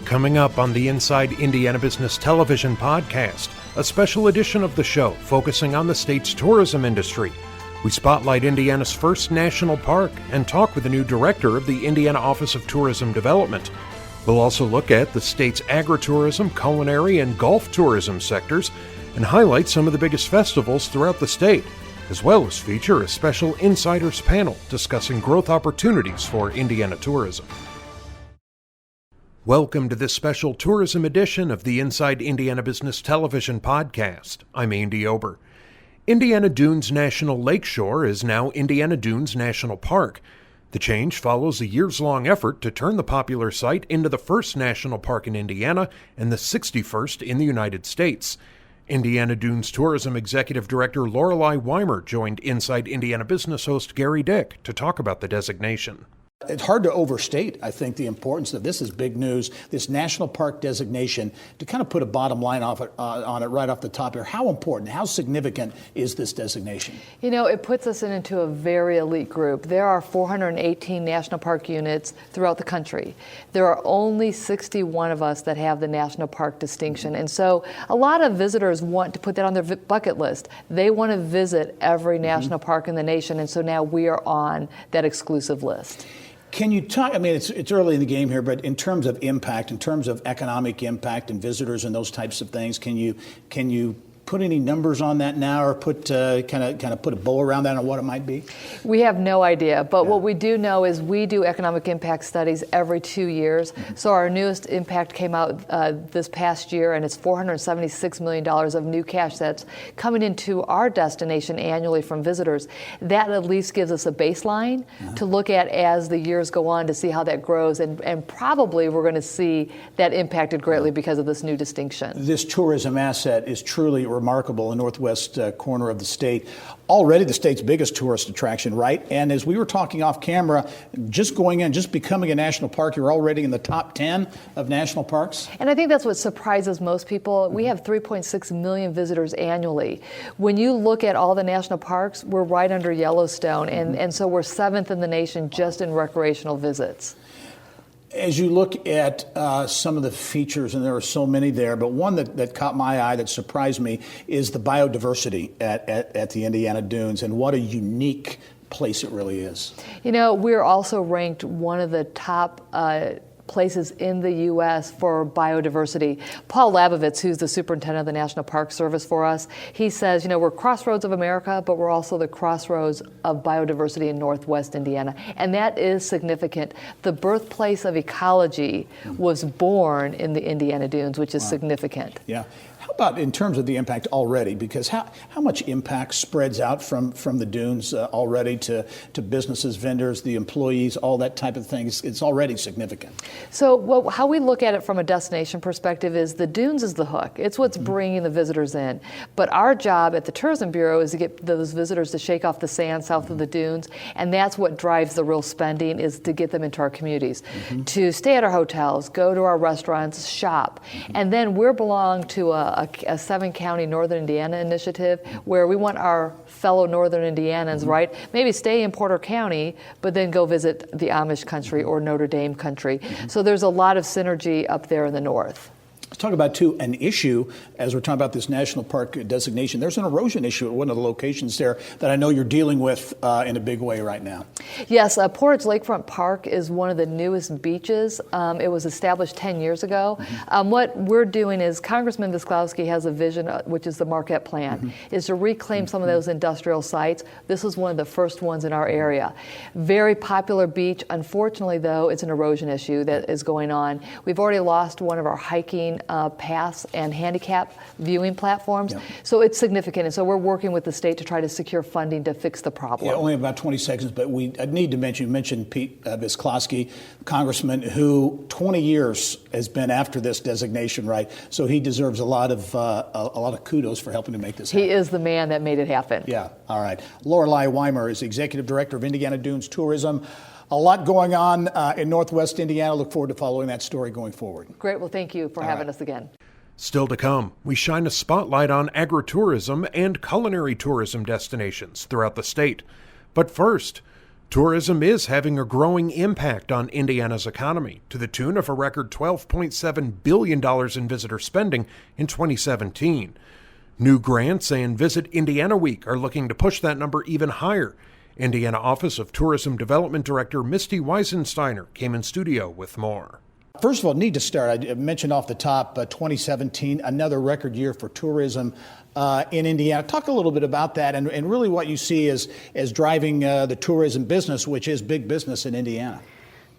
Coming up on the Inside Indiana Business Television podcast, a special edition of the show focusing on the state's tourism industry. We spotlight Indiana's first national park and talk with the new director of the Indiana Office of Tourism Development. We'll also look at the state's agritourism, culinary, and golf tourism sectors and highlight some of the biggest festivals throughout the state, as well as feature a special insiders panel discussing growth opportunities for Indiana tourism. Welcome to this special tourism edition of the Inside Indiana Business Television podcast. I'm Andy Ober. Indiana Dunes National Lakeshore is now Indiana Dunes National Park. The change follows a years-long effort to turn the popular site into the first national park in Indiana and the 61st in the United States. Indiana Dunes Tourism Executive Director Lorelei Weimer joined Inside Indiana Business host Gary Dick to talk about the designation. It's hard to overstate, I think, the importance of this is big news, this national park designation, to kind of put a bottom line on it right off the top here. How important, how significant is this designation? You know, it puts us into a very elite group. There are 418 national park units throughout the country. There are only 61 of us that have the national park distinction. And so a lot of visitors want to put that on their bucket list. They want to visit every national park in the nation. And so now we are on that exclusive list. Can you talk, I mean, it's early in the game here, but in terms of impact, in terms of economic impact and visitors and those types of things, can you put any numbers on that now, or put kind of put a bow around that on what it might be? We have no idea, but what we do know is we do economic impact studies every 2 years. So our newest impact came out this past year, and it's $476 million of new cash that's coming into our destination annually from visitors. That at least gives us a baseline to look at as the years go on to see how that grows, and probably we're going to see that impacted greatly because of this new distinction. This tourism asset is truly remarkable in the northwest corner of the state. Already the state's biggest tourist attraction, right? And as we were talking off camera, just becoming a national park, you're already in the top 10 of national parks. And I think that's what surprises most people. We have 3.6 million visitors annually. When you look at all the national parks, we're right under Yellowstone, and so we're 7th in the nation just in recreational visits. As you look at some of the features, and there are so many there, but one that caught my eye that surprised me is the biodiversity at the Indiana Dunes, and what a unique place it really is. You know, we're also ranked one of the top places in the U.S. for biodiversity. Paul Labovitz, who's the superintendent of the National Park Service for us, he says, you know, we're crossroads of America, but we're also the crossroads of biodiversity in Northwest Indiana. And that is significant. The birthplace of ecology was born in the Indiana Dunes, which is significant. Yeah. How about in terms of the impact already? Because how much impact spreads out from the dunes already to businesses, vendors, the employees, all that type of thing? It's already significant. So how we look at it from a destination perspective is the dunes is the hook. It's what's bringing the visitors in. But our job at the Tourism Bureau is to get those visitors to shake off the sand south of the dunes, and that's what drives the real spending, is to get them into our communities, to stay at our hotels, go to our restaurants, shop. And then we belong to a 7-county Northern Indiana initiative where we want our fellow Northern Indianans, right, maybe stay in Porter County, but then go visit the Amish country or Notre Dame country. So there's a lot of synergy up there in the north. Let's talk about, too, an issue as we're talking about this national park designation. There's an erosion issue at one of the locations there that I know you're dealing with in a big way right now. Yes, Portage Lakefront Park is one of the newest beaches. It was established 10 years ago. What we're doing is Congressman Visklowski has a vision, which is the Marquette Plan, is to reclaim some of those industrial sites. This was one of the first ones in our area. Very popular beach. Unfortunately, though, it's an erosion issue that is going on. We've already lost one of our hiking paths and handicap viewing platforms. So it's significant. And so we're working with the state to try to secure funding to fix the problem. Yeah, only about 20 seconds, but I need to mention Pete Visklowski, congressman, who 20 years has been after this designation, right? So he deserves a lot of kudos for helping to make this happen. He is the man that made it happen. Yeah, all right. Lorelei Weimer is Executive Director of Indiana Dunes Tourism. A lot going on in Northwest Indiana. Look forward to following that story going forward. Great. Well, thank you for having us again. Still to come, we shine a spotlight on agritourism and culinary tourism destinations throughout the state. But first, Tourism is having a growing impact on Indiana's economy, to the tune of a record $12.7 billion in visitor spending in 2017. New grants and Visit Indiana Week are looking to push that number even higher. Indiana Office of Tourism Development Director Misty Weisensteiner came in studio with more. First of all, need to start. I mentioned off the top 2017, another record year for tourism in Indiana. Talk a little bit about that and really what you see as driving the tourism business, which is big business in Indiana.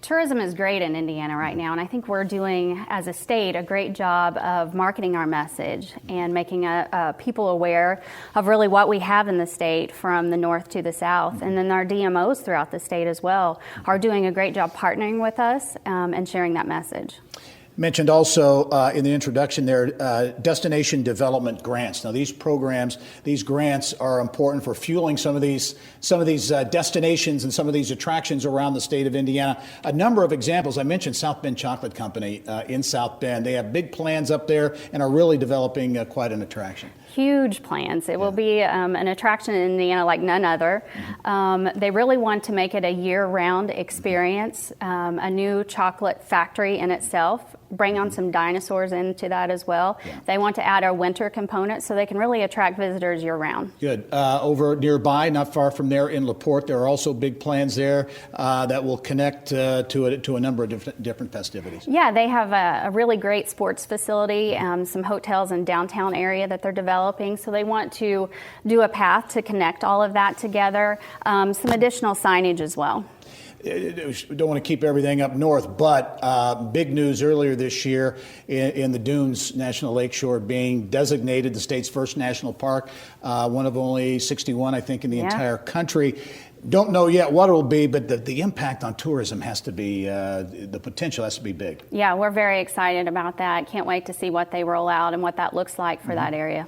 Tourism is great in Indiana right now, and I think we're doing, as a state, a great job of marketing our message and making people aware of really what we have in the state from the north to the south. And then our DMOs throughout the state as well are doing a great job partnering with us and sharing that message. Mentioned also in the introduction there, destination development grants. Now, these programs, these grants are important for fueling some of these destinations and some of these attractions around the state of Indiana. A number of examples. I mentioned South Bend Chocolate Company in South Bend. They have big plans up there and are really developing quite an attraction. Huge plans. It will be an attraction in Indiana like none other. They really want to make it a year-round experience, a new chocolate factory in itself, bring on some dinosaurs into that as well. Yeah. They want to add a winter component so they can really attract visitors year-round. Good. Over nearby, not far from there in LaPorte, there are also big plans there that will connect to a number of different festivities. Yeah, they have a really great sports facility, some hotels in downtown area that they're developing. So they want to do a path to connect all of that together, some additional signage as well. We don't want to keep everything up north, but big news earlier this year in the Dunes National Lakeshore being designated the state's first national park, one of only 61, I think, in the entire country. Don't know yet what it will be, but the impact on tourism has to be, the potential has to be big. Yeah, we're very excited about that. Can't wait to see what they roll out and what that looks like for that area.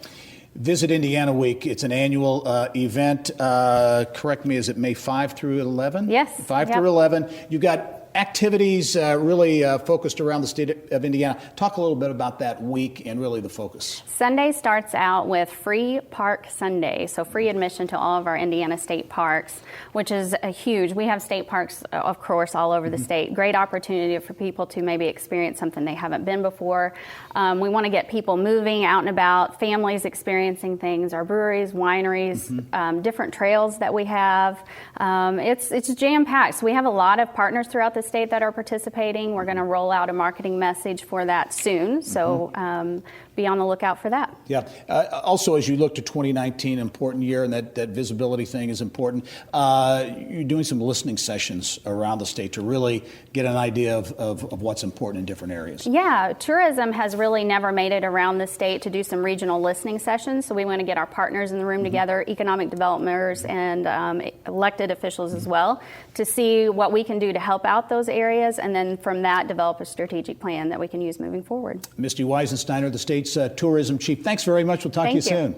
Visit Indiana Week. It's an annual event. Correct me, is it May 5 through 11? Yes. 5 through 11. You've got activities really focused around the state of Indiana. Talk a little bit about that week and really the focus. Sunday starts out with Free Park Sunday, so free admission to all of our Indiana state parks, which is a huge. We have state parks, of course, all over the state. Great opportunity for people to maybe experience something they haven't been before. We want to get people moving out and about, families experiencing things, our breweries, wineries, different trails that we have. It's jam-packed. So we have a lot of partners throughout the state that are participating. We're going to roll out a marketing message for that soon, so be on the lookout for that. Yeah. Also, as you look to 2019, important year, and that visibility thing is important, you're doing some listening sessions around the state to really get an idea of what's important in different areas. Yeah. Tourism has really never made it around the state to do some regional listening sessions, so we want to get our partners in the room together, economic developers and elected officials as well, to see what we can do to help out those areas, and then from that develop a strategic plan that we can use moving forward. Misty Weisensteiner, the state's tourism chief. Thanks very much. We'll talk to you soon.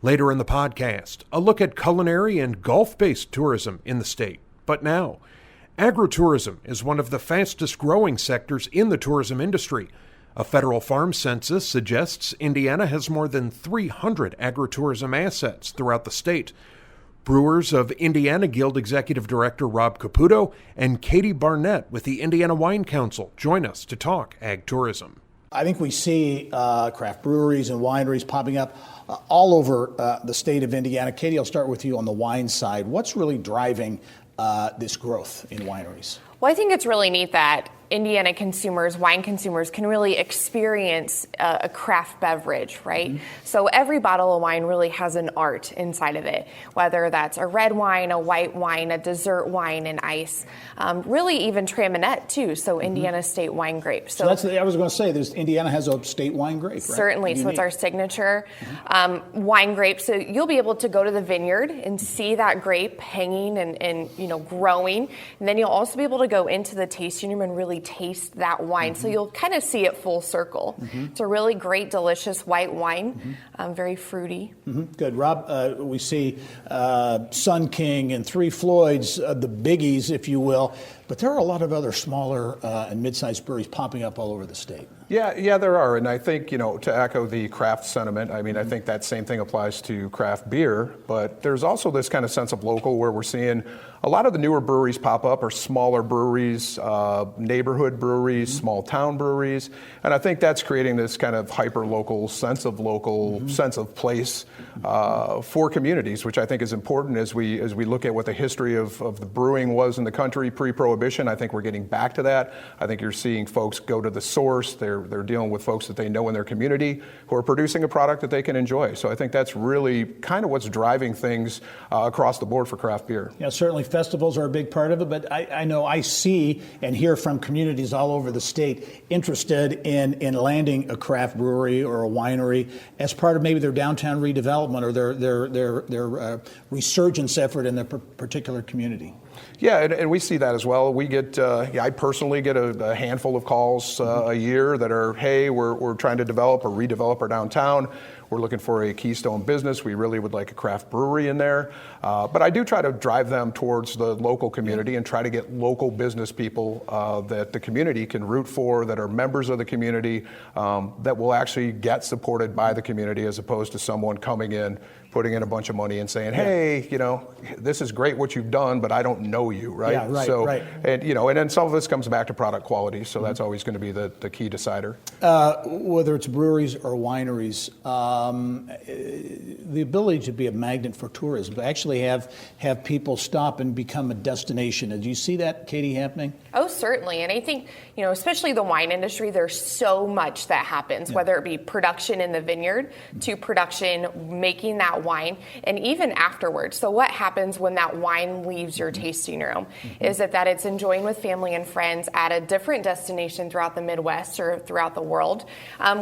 Later in the podcast, a look at culinary and golf-based tourism in the state. But now, agritourism is one of the fastest growing sectors in the tourism industry. A federal farm census suggests Indiana has more than 300 agritourism assets throughout the state. Brewers of Indiana Guild Executive Director Rob Caputo and Katie Barnett with the Indiana Wine Council join us to talk ag tourism. I think we see craft breweries and wineries popping up all over the state of Indiana. Katie, I'll start with you on the wine side. What's really driving this growth in wineries? Well, I think it's really neat that Indiana consumers, wine consumers, can really experience a craft beverage, right? So every bottle of wine really has an art inside of it, whether that's a red wine, a white wine, a dessert wine, and ice, really even Traminette too, so Indiana state wine grape. So that's I was going to say, Indiana has a state wine grape, right? Certainly, unique. So it's our signature wine grape. So you'll be able to go to the vineyard and see that grape hanging and growing, and then you'll also be able to go into the tasting room and really taste that wine. So you'll kind of see it full circle. It's a really great, delicious white wine, very fruity. Good. Rob, we see Sun King and Three Floyds, the biggies, if you will. but there are a lot of other smaller and mid-sized breweries popping up all over the state. Yeah, there are. And I think, to echo the craft sentiment, I mean, I think that same thing applies to craft beer, but there's also this kind of sense of local where we're seeing a lot of the newer breweries pop up are smaller breweries, neighborhood breweries, small town breweries. And I think that's creating this kind of hyper-local, sense of place for communities, which I think is important as we look at what the history of the brewing was in the country pre-Prohibition. I think we're getting back to that. I think you're seeing folks go to the source. They're dealing with folks that they know in their community who are producing a product that they can enjoy. So I think that's really kind of what's driving things across the board for craft beer. Yeah, certainly festivals are a big part of it, but I know I see and hear from communities all over the state interested in landing a craft brewery or a winery as part of maybe their downtown redevelopment or their resurgence effort in their particular community. Yeah, and we see that as well. We get, I personally get a handful of calls a year that are, hey, we're trying to develop or redevelop our downtown. We're looking for a keystone business. We really would like a craft brewery in there. But I do try to drive them towards the local community and try to get local business people that the community can root for, that are members of the community, that will actually get supported by the community as opposed to someone coming in, putting in a bunch of money and saying, hey, this is great what you've done, but I don't know you, right? Yeah, right, so, right. And, and then some of this comes back to product quality, so that's always going to be the key decider. Whether it's breweries or wineries, the ability to be a magnet for tourism, to actually have people stop and become a destination. Do you see that, Katie, happening? Oh, certainly. And I think, especially the wine industry, there's so much that happens, whether it be production in the vineyard to production, making that wine, and even afterwards. So what happens when that wine leaves your tasting room is that it's enjoying with family and friends at a different destination throughout the Midwest or throughout the world.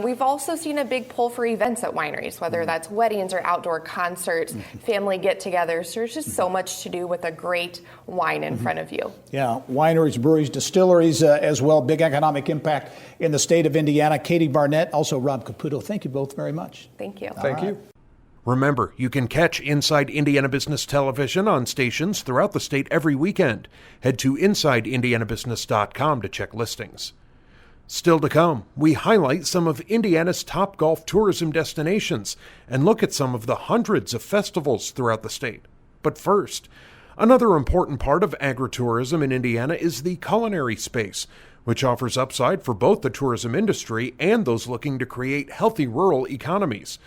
We've also seen a big pull for events at wineries, whether that's weddings or outdoor concerts, family get-togethers. There's just so much to do with a great wine in front of you. Yeah, wineries, breweries, distilleries as well. Big economic impact in the state of Indiana. Katie Barnett, also Rob Caputo. Thank you both very much. Thank you. Thank you. Remember, you can catch Inside Indiana Business Television on stations throughout the state every weekend. Head to InsideIndianaBusiness.com to check listings. Still to come, we highlight some of Indiana's top golf tourism destinations and look at some of the hundreds of festivals throughout the state. But first, another important part of agritourism in Indiana is the culinary space, which offers upside for both the tourism industry and those looking to create healthy rural economies.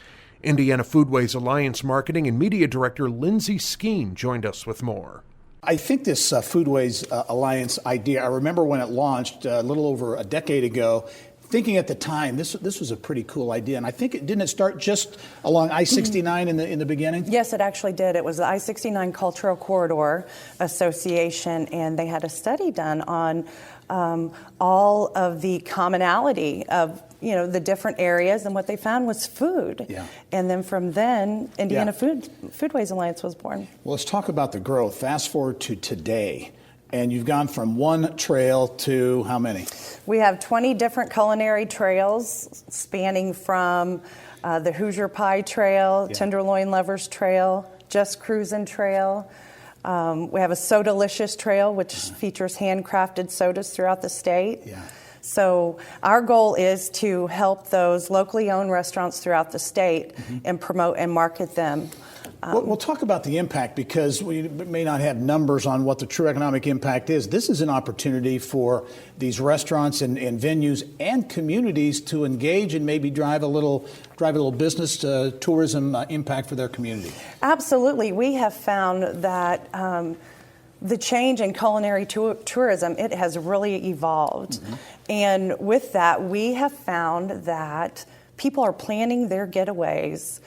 Indiana Foodways Alliance Marketing and Media Director Lindsay Skeen joined us with more. I think this Foodways Alliance idea, I remember when it launched a little over a decade ago, thinking at the time this was a pretty cool idea. And I think didn't it start just along I-69 in the beginning? Yes, it actually did. It was the I-69 Cultural Corridor Association, and they had a study done on all of the commonality of the different areas, and what they found was food. Yeah. And then from then, Indiana Foodways Alliance was born. Well, let's talk about the growth. Fast forward to today, and you've gone from one trail to how many? We have 20 different culinary trails spanning from the Hoosier Pie Trail, Tenderloin Lovers Trail, Just Cruisin' Trail. We have a Sodalicious Trail, which features handcrafted sodas throughout the state. Yeah. So our goal is to help those locally owned restaurants throughout the state and promote and market them. We'll talk about the impact because we may not have numbers on what the true economic impact is. This is an opportunity for these restaurants and venues and communities to engage and maybe drive a little business tourism impact for their community. Absolutely. We have found that the change in culinary tourism, it has really evolved. And with that, we have found that people are planning their getaways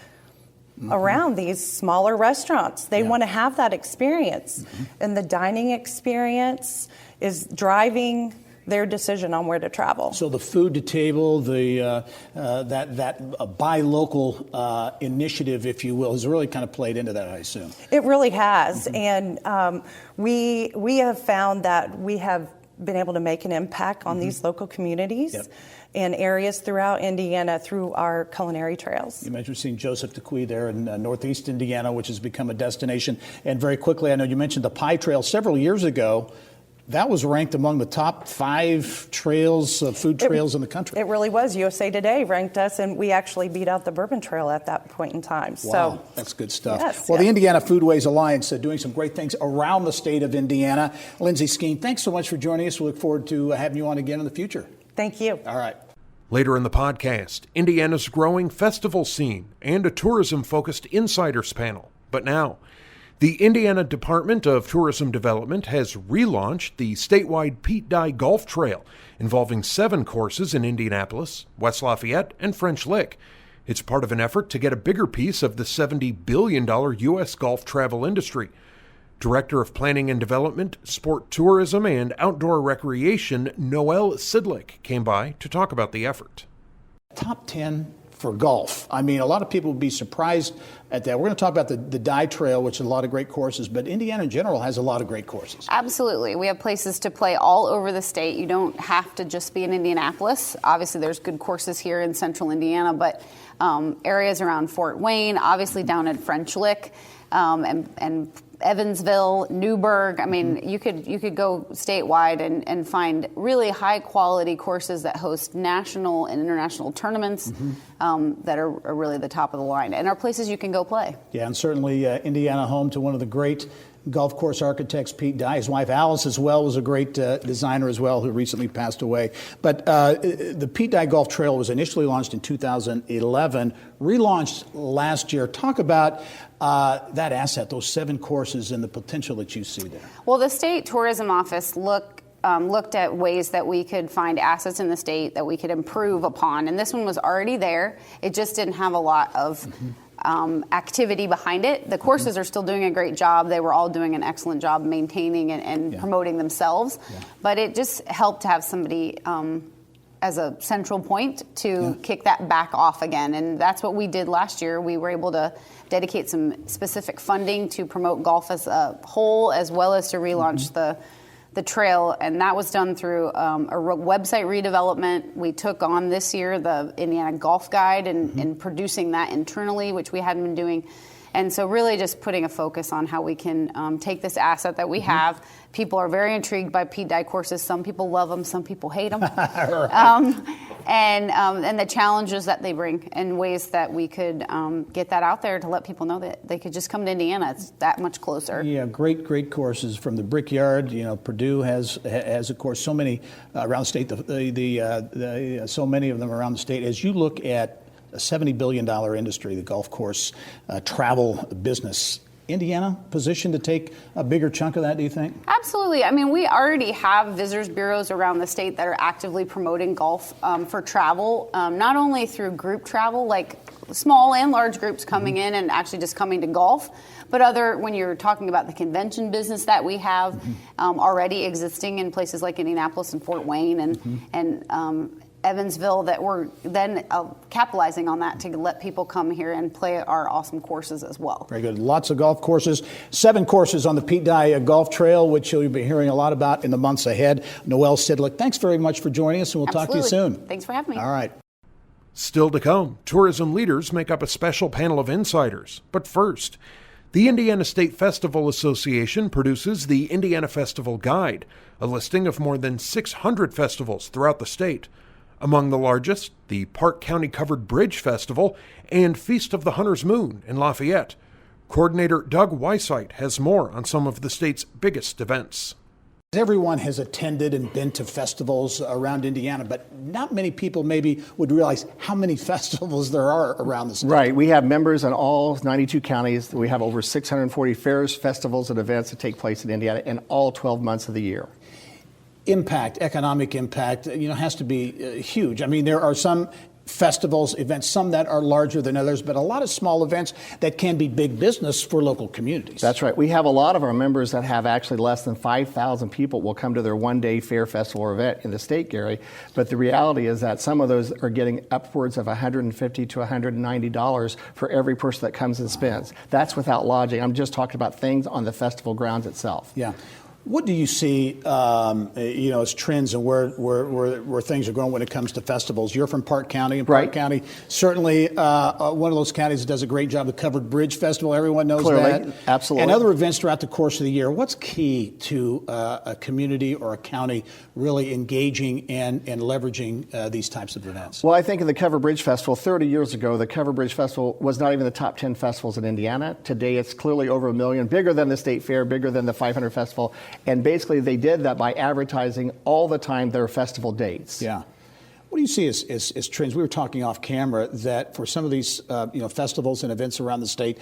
around these smaller restaurants. They want to have that experience. And the dining experience is driving their decision on where to travel. So the food to table, that buy local initiative, if you will, has really kind of played into that, I assume. It really has, and we have found that we have been able to make an impact on these local communities and areas throughout Indiana through our culinary trails. You mentioned seeing Joseph DeQuee there in Northeast Indiana, which has become a destination. And very quickly, I know you mentioned the Pie Trail several years ago. That was ranked among the top 5 trails, food trails in the country. It really was. USA Today ranked us, and we actually beat out the Bourbon Trail at that point in time. Wow, So that's good stuff. Yes, well, yes. the Indiana Foodways Alliance doing some great things around the state of Indiana. Lindsay Skeen, thanks so much for joining us. We look forward to having you on again in the future. Thank you. All right. Later in the podcast, Indiana's growing festival scene and a tourism-focused insiders panel. But now, the Indiana Department of Tourism Development has relaunched the statewide Pete Dye Golf Trail, involving 7 courses in Indianapolis, West Lafayette, and French Lick. It's part of an effort to get a bigger piece of the $70 billion U.S. golf travel industry. Director of Planning and Development, Sport Tourism, and Outdoor Recreation, Noel Sidlick, came by to talk about the effort. Top 10 for golf. I mean, a lot of people would be surprised at that. We're going to talk about the Dye Trail, which is a lot of great courses, but Indiana in general has a lot of great courses. Absolutely. We have places to play all over the state. You don't have to just be in Indianapolis. Obviously, there's good courses here in central Indiana, but areas around Fort Wayne, obviously down at French Lick, and Evansville, Newburgh. I mean, you could go statewide and find really high quality courses that host national and international tournaments that are really the top of the line and are places you can go play. Yeah, and certainly Indiana home to one of the great golf course architects, Pete Dye. His wife Alice as well was a great designer as well, who recently passed away. But the Pete Dye Golf Trail was initially launched in 2011, relaunched last year. Talk about that asset, those 7 courses, and the potential that you see there. Well, the state tourism office looked at ways that we could find assets in the state that we could improve upon, and this one was already there. It just didn't have a lot of activity behind it. The courses are still doing a great job. They were all doing an excellent job maintaining and promoting themselves, but it just helped to have somebody as a central point to kick that back off again, and that's what we did last year. We were able to dedicate some specific funding to promote golf as a whole, as well as to relaunch the trail, and that was done through a website redevelopment. We took on this year the Indiana Golf Guide and producing that internally, which we hadn't been doing. And so really just putting a focus on how we can take this asset that we have. People are very intrigued by Pete Dye courses. Some people love them, some people hate them. And the challenges that they bring and ways that we could get that out there to let people know that they could just come to Indiana. It's that much closer. Yeah, great courses from the Brickyard. You know, Purdue has of course so many around the state. So many of them around the state. As you look at a $70 billion industry, the golf course travel business, Indiana positioned to take a bigger chunk of that, do you think? Absolutely. I mean, we already have visitors bureaus around the state that are actively promoting golf for travel, not only through group travel, like small and large groups coming in and actually just coming to golf, but when you're talking about the convention business that we have already existing in places like Indianapolis and Fort Wayne and Evansville, that we're then capitalizing on that to let people come here and play our awesome courses as well. Very good. Lots of golf courses. 7 courses on the Pete Dye Golf Trail, which you'll be hearing a lot about in the months ahead. Noel Sidlick, thanks very much for joining us, and we'll talk to you soon. Thanks for having me. All right. Still to come, tourism leaders make up a special panel of insiders. But first, the Indiana State Festival Association produces the Indiana Festival Guide, a listing of more than 600 festivals throughout the state. Among the largest, the Park County Covered Bridge Festival and Feast of the Hunter's Moon in Lafayette. Coordinator Doug Weisheit has more on some of the state's biggest events. Everyone has attended and been to festivals around Indiana, but not many people maybe would realize how many festivals there are around the state. Right. We have members in all 92 counties. We have over 640 fairs, festivals, and events that take place in Indiana in all 12 months of the year. Economic impact, has to be huge. I mean, there are some festivals, events, some that are larger than others, but a lot of small events that can be big business for local communities. That's right. We have a lot of our members that have actually less than 5,000 people will come to their one-day fair, festival, or event in the state, Gary. But the reality is that some of those are getting upwards of $150 to $190 for every person that comes and spends. That's without lodging. I'm just talking about things on the festival grounds itself. Yeah. What do you see, as trends and where things are going when it comes to festivals? You're from Park County, and Park County certainly one of those counties that does a great job. The Covered Bridge Festival, everyone knows that. Absolutely. And other events throughout the course of the year. What's key to a community or a county really engaging and leveraging these types of events? Well, I think in the Covered Bridge Festival, 30 years ago, the Covered Bridge Festival was not even the top 10 festivals in Indiana. Today, it's clearly over 1 million, bigger than the State Fair, bigger than the 500 Festival. And basically, they did that by advertising all the time their festival dates. Yeah. What do you see as trends? We were talking off camera that for some of these festivals and events around the state,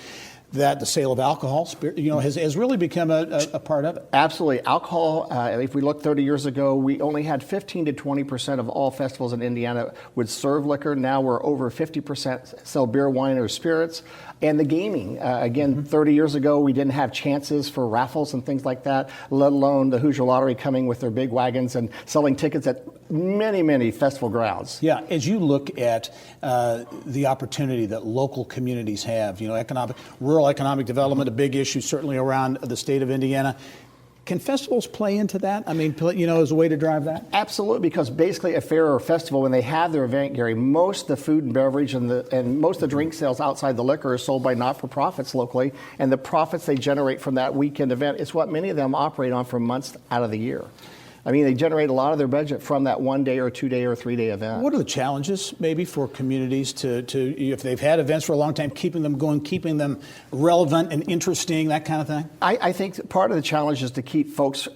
that the sale of alcohol, has really become a part of it. Absolutely. Alcohol, if we look 30 years ago, we only had 15 to 20% of all festivals in Indiana would serve liquor. Now we're over 50% sell beer, wine, or spirits. And the gaming, 30 years ago, we didn't have chances for raffles and things like that, let alone the Hoosier Lottery coming with their big wagons and selling tickets at many, many festival grounds. Yeah, as you look at the opportunity that local communities have, rural economic development, a big issue certainly around the state of Indiana. Can festivals play into that? I mean, as a way to drive that? Absolutely, because basically a fair or festival, when they have their event, Gary, most of the food and beverage and most of the drink sales outside the liquor is sold by not-for-profits locally, and the profits they generate from that weekend event is what many of them operate on for months out of the year. I mean, they generate a lot of their budget from that 1 day or 2 day or 3 day event. What are the challenges maybe for communities to if they've had events for a long time, keeping them going, keeping them relevant and interesting, that kind of thing? I think part of the challenge is to keep folks,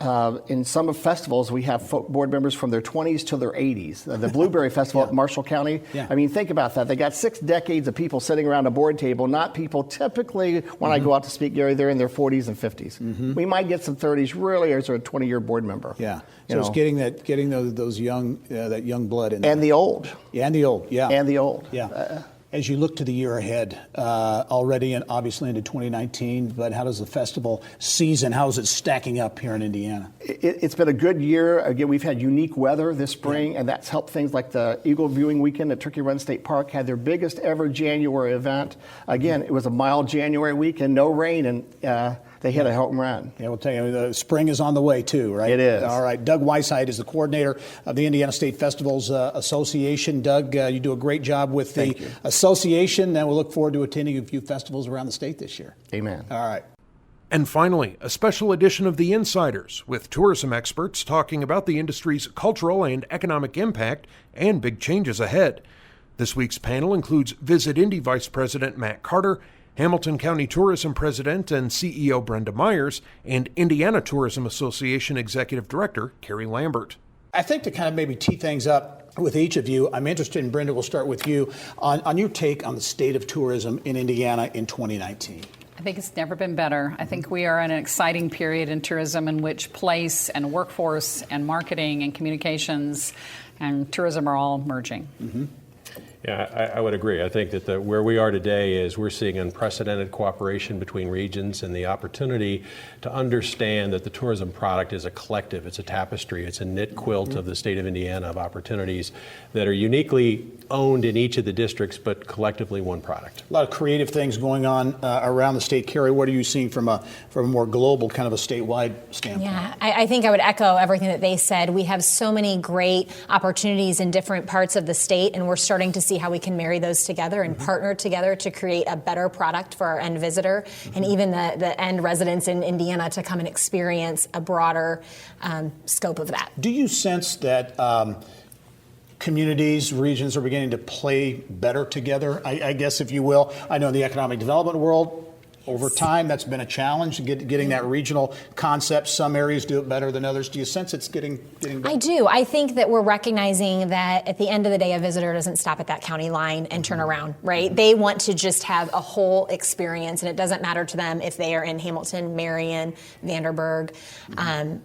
in some of festivals, we have board members from their 20s to their 80s. The Blueberry Festival at Marshall County, I mean, think about that. They got 6 decades of people sitting around a board table, not people typically, when I go out to speak, Gary, they're in their 40s and 50s. We might get some 30s really as a 20-year board member. Yeah. So it's getting those young that young blood in there. And the old. Yeah, and the old. Yeah. And the old. Yeah. As you look to the year ahead, already and obviously into 2019, but how does the festival season, how is it stacking up here in Indiana? It's been a good year. Again, we've had unique weather this spring, and that's helped things like the Eagle Viewing Weekend at Turkey Run State Park had their biggest ever January event. Again, it was a mild January week and no rain, and they hit a home run. Yeah, we'll tell you, the spring is on the way too, right? It is. All right. Doug Weisheit is the coordinator of the Indiana State Festivals Association. Doug, you do a great job with the association, and we'll look forward to attending a few festivals around the state this year. Amen. All right. And finally, a special edition of The Insiders with tourism experts talking about the industry's cultural and economic impact and big changes ahead. This week's panel includes Visit Indy Vice President Matt Carter, Hamilton County Tourism President and CEO Brenda Myers, and Indiana Tourism Association Executive Director Carrie Lambert. I think to kind of maybe tee things up with each of you, I'm interested in, Brenda, we'll start with you, on your take on the state of tourism in Indiana in 2019. I think it's never been better. I think we are in an exciting period in tourism in which place and workforce and marketing and communications and tourism are all merging. Mm-hmm. Yeah, I would agree. I think that where we are today is we're seeing unprecedented cooperation between regions and the opportunity to understand that the tourism product is a collective, it's a tapestry, it's a knit quilt of the state of Indiana of opportunities that are uniquely owned in each of the districts, but collectively one product. A lot of creative things going on around the state. Carrie, what are you seeing from a more global, kind of a statewide standpoint? Yeah, I think I would echo everything that they said. We have so many great opportunities in different parts of the state, and we're starting to see how we can marry those together and partner together to create a better product for our end visitor and even the end residents in Indiana to come and experience a broader scope of that. Do you sense that communities, regions are beginning to play better together, I guess, if you will? I know in the economic development world, over time, that's been a challenge, getting that regional concept. Some areas do it better than others. Do you sense it's getting better? I do. I think that we're recognizing that at the end of the day, a visitor doesn't stop at that county line and turn around, right? They want to just have a whole experience, and it doesn't matter to them if they are in Hamilton, Marion, Vanderburgh,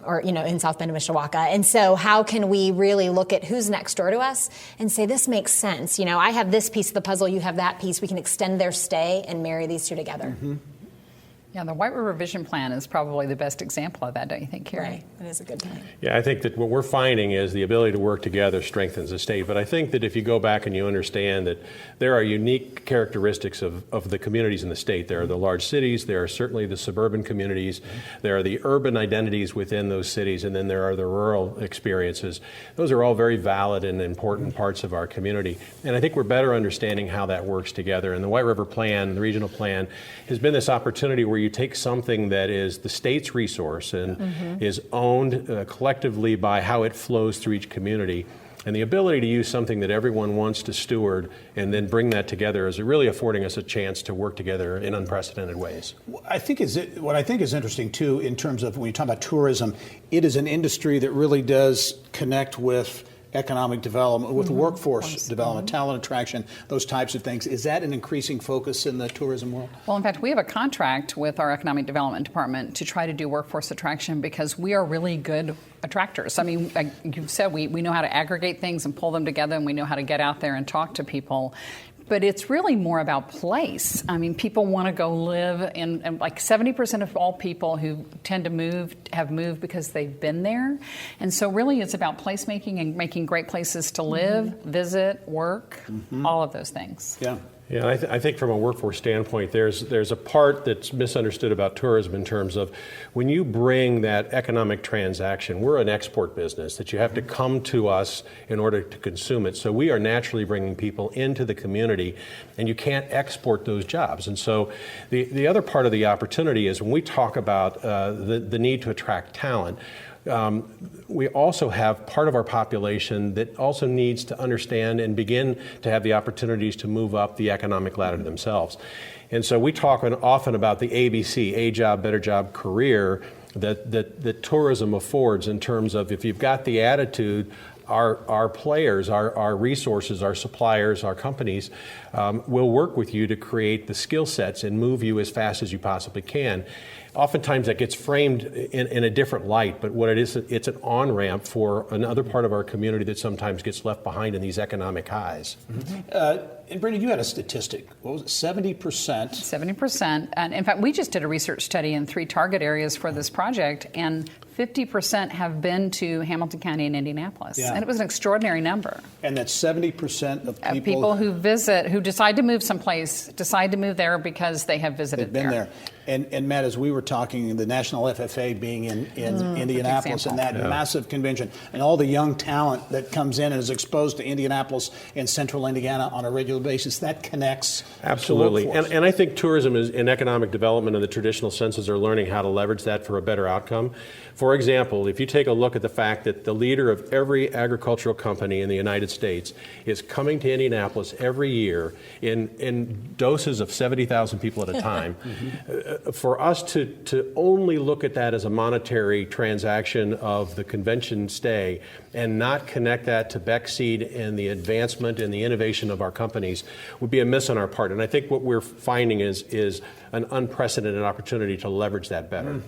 or in South Bend and Mishawaka. And so how can we really look at who's next door to us and say, this makes sense? I have this piece of the puzzle, you have that piece. We can extend their stay and marry these two together. Yeah, the White River Vision Plan is probably the best example of that, don't you think, Carrie? Right, it is a good point. Yeah, I think that what we're finding is the ability to work together strengthens the state. But I think that if you go back and you understand that there are unique characteristics of the communities in the state. There are the large cities, there are certainly the suburban communities, there are the urban identities within those cities, and then there are the rural experiences. Those are all very valid and important parts of our community. And I think we're better understanding how that works together. And the White River Plan, the regional plan, has been this opportunity where you take something that is the state's resource and is owned collectively by how it flows through each community, and the ability to use something that everyone wants to steward and then bring that together is really affording us a chance to work together in unprecedented ways. What I think is interesting too, in terms of when you talk about tourism, it is an industry that really does connect with economic development, with workforce development, talent attraction, those types of things. Is that an increasing focus in the tourism world? Well, in fact, we have a contract with our Economic Development Department to try to do workforce attraction because we are really good attractors. I mean, like you said, we know how to aggregate things and pull them together, and we know how to get out there and talk to people. But it's really more about place. I mean, people want to go live in like 70% of all people who tend to move have moved because they've been there. And so really it's about placemaking and making great places to live, visit, work, all of those things. Yeah. Yeah, I think from a workforce standpoint, there's a part that's misunderstood about tourism in terms of when you bring that economic transaction, we're an export business, that you have to come to us in order to consume it. So we are naturally bringing people into the community, and you can't export those jobs. And so the other part of the opportunity is when we talk about the need to attract talent, we also have part of our population that also needs to understand and begin to have the opportunities to move up the economic ladder themselves. And so we talk often about the ABC, a job, better job, career, that tourism affords in terms of if you've got the attitude, our players, our resources, our suppliers, our companies will work with you to create the skill sets and move you as fast as you possibly can. Oftentimes that gets framed in a different light, but what it is, it's an on-ramp for another part of our community that sometimes gets left behind in these economic highs. And Brenda, you had a statistic. What was it, 70%? 70%. And in fact, we just did a research study in 3 target areas for this project, and 50% have been to Hamilton County and Indianapolis. Yeah. And it was an extraordinary number. And that 70% of People who visit, who decide to move someplace, decide to move there because they have visited they've been there. And Matt, as we were talking, the National FFA being in Indianapolis and that massive convention, and all the young talent that comes in and is exposed to Indianapolis and central Indiana on a regular basis, that connects. Absolutely. And I think tourism is in economic development in the traditional senses are learning how to leverage that for a better outcome. For example, if you take a look at the fact that the leader of every agricultural company in the United States is coming to Indianapolis every year in doses of 70,000 people at a time, for us to only look at that as a monetary transaction of the convention stay and not connect that to Beckseed and the advancement and the innovation of our companies would be a miss on our part. And I think what we're finding is an unprecedented opportunity to leverage that better.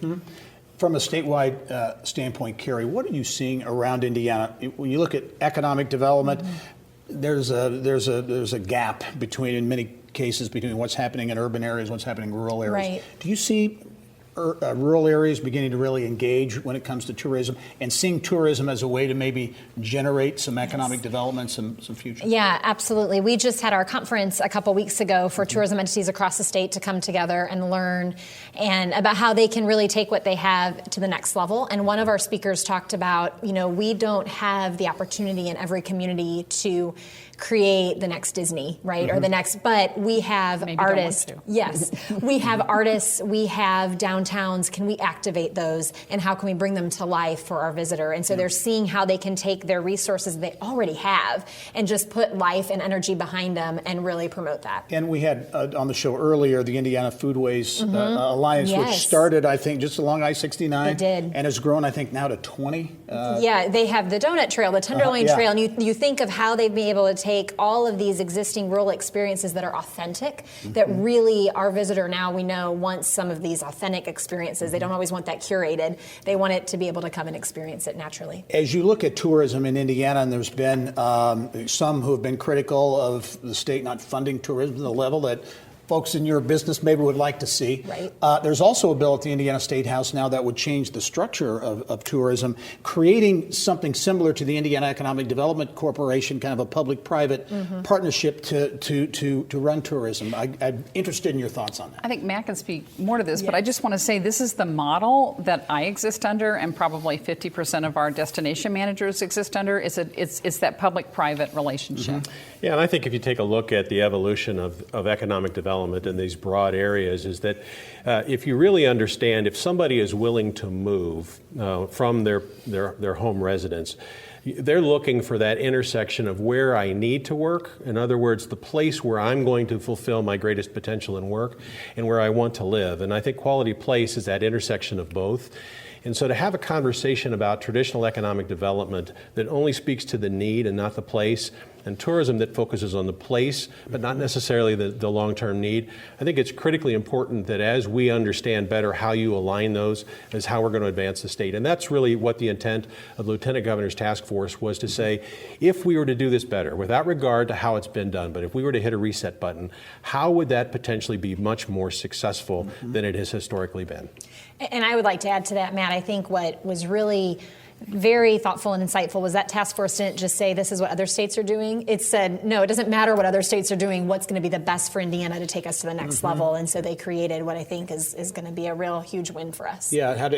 From a statewide standpoint, Carrie, what are you seeing around Indiana? When you look at economic development, there's a gap between, in many cases, between what's happening in urban areas, what's happening in rural areas. Right. Do you see rural areas beginning to really engage when it comes to tourism and seeing tourism as a way to maybe generate some economic development, some future? Yeah, absolutely. We just had our conference a couple weeks ago for tourism entities across the state to come together and learn and about how they can really take what they have to the next level. And one of our speakers talked about, we don't have the opportunity in every community to create the next Disney, right? Or the next, but we have artists. Yes. We have artists, we have downtowns. Can we activate those? And how can we bring them to life for our visitor? And so they're seeing how they can take their resources they already have and just put life and energy behind them and really promote that. And we had on the show earlier the Indiana Foodways Alliance, which started, I think, just along I-69. It did. And has grown, I think, now to 20. They have the Donut Trail, the Tenderloin Trail, and you think of how they've been able to take all of these existing rural experiences that are authentic, that really our visitor now, we know, wants some of these authentic experiences. They don't always want that curated. They want it to be able to come and experience it naturally. As you look at tourism in Indiana, and there's been some who have been critical of the state not funding tourism to the level that folks in your business maybe would like to see. Right. There's also a bill at the Indiana State House now that would change the structure of tourism, creating something similar to the Indiana Economic Development Corporation, kind of a public-private partnership to run tourism. I'm interested in your thoughts on that. I think Matt can speak more to this, but I just want to say this is the model that I exist under, and probably 50% of our destination managers exist under. It's that public-private relationship. Yeah, and I think if you take a look at the evolution of economic development in these broad areas, is that if you really understand, if somebody is willing to move from their home residence, they're looking for that intersection of where I need to work. In other words, the place where I'm going to fulfill my greatest potential in work and where I want to live. And I think quality place is that intersection of both. And so to have a conversation about traditional economic development that only speaks to the need and not the place, and tourism that focuses on the place but not necessarily the long-term need, I think it's critically important that as we understand better how you align those is how we're going to advance the state. And that's really what the intent of the Lieutenant Governor's task force was, to say, if we were to do this better, without regard to how it's been done, but if we were to hit a reset button, how would that potentially be much more successful than it has historically been? And I would like to add to that, Matt, I think what was really very thoughtful and insightful was that task force didn't just say this is what other states are doing. It said, no, it doesn't matter what other states are doing, what's going to be the best for Indiana to take us to the next level. And so they created what I think is going to be a real huge win for us. Yeah, how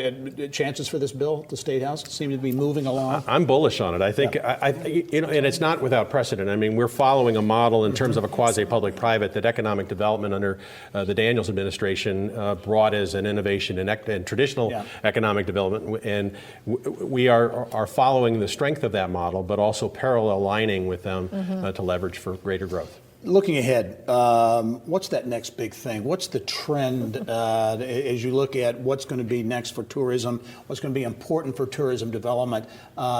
chances for this bill at the State House seem to be moving along? I'm bullish on it. I think, and it's not without precedent. I mean, we're following a model in terms of a quasi-public-private that economic development under the Daniels administration brought as an innovation in traditional economic development. And we are following the strength of that model, but also parallel lining with them to leverage for greater growth. Looking ahead, what's that next big thing? What's the trend as you look at what's going to be next for tourism? What's going to be important for tourism development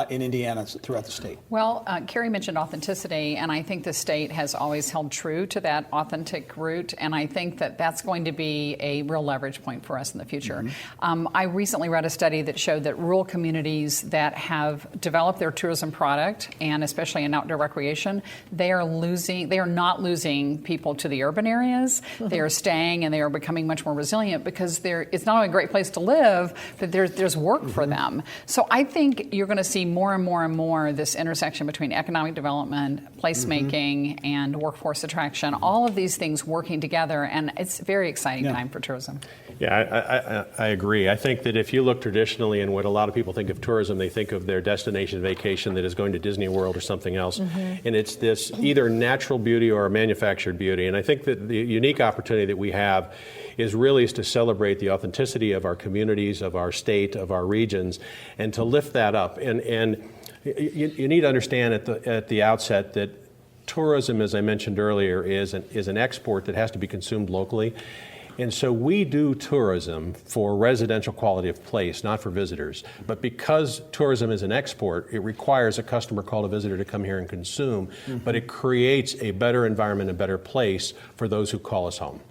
in Indiana throughout the state? Well, Carrie mentioned authenticity, and I think the state has always held true to that authentic root, and I think that that's going to be a real leverage point for us in the future. I recently read a study that showed that rural communities that have developed their tourism product, and especially in outdoor recreation, they are not losing people to the urban areas. They are staying, and they are becoming much more resilient because it's not only a great place to live, but there's work for them. So I think you're going to see more and more and more this intersection between economic development, placemaking, and workforce attraction, all of these things working together, and it's a very exciting time for tourism. Yeah, I agree. I think that if you look traditionally and what a lot of people think of tourism, they think of their destination vacation that is going to Disney World or something else. And it's this either natural beauty or manufactured beauty. And I think that the unique opportunity that we have is to celebrate the authenticity of our communities, of our state, of our regions, and to lift that up. And you need to understand at the outset that tourism, as I mentioned earlier, is an export that has to be consumed locally. And so we do tourism for residential quality of place, not for visitors. But because tourism is an export, it requires a customer called a visitor to come here and consume. But it creates a better environment, a better place for those who call us home.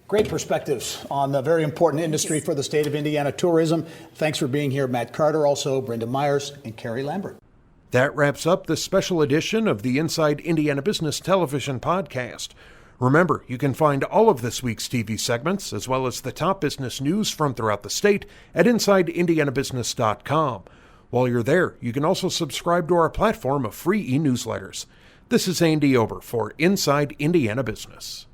Great perspectives on the very important industry for the state of Indiana, tourism. Thanks for being here, Matt Carter, also Brenda Myers and Carrie Lambert. That wraps up this special edition of the Inside Indiana Business Television podcast. Remember, you can find all of this week's TV segments, as well as the top business news from throughout the state, at InsideIndianaBusiness.com. While you're there, you can also subscribe to our platform of free e-newsletters. This is Andy Ober for Inside Indiana Business.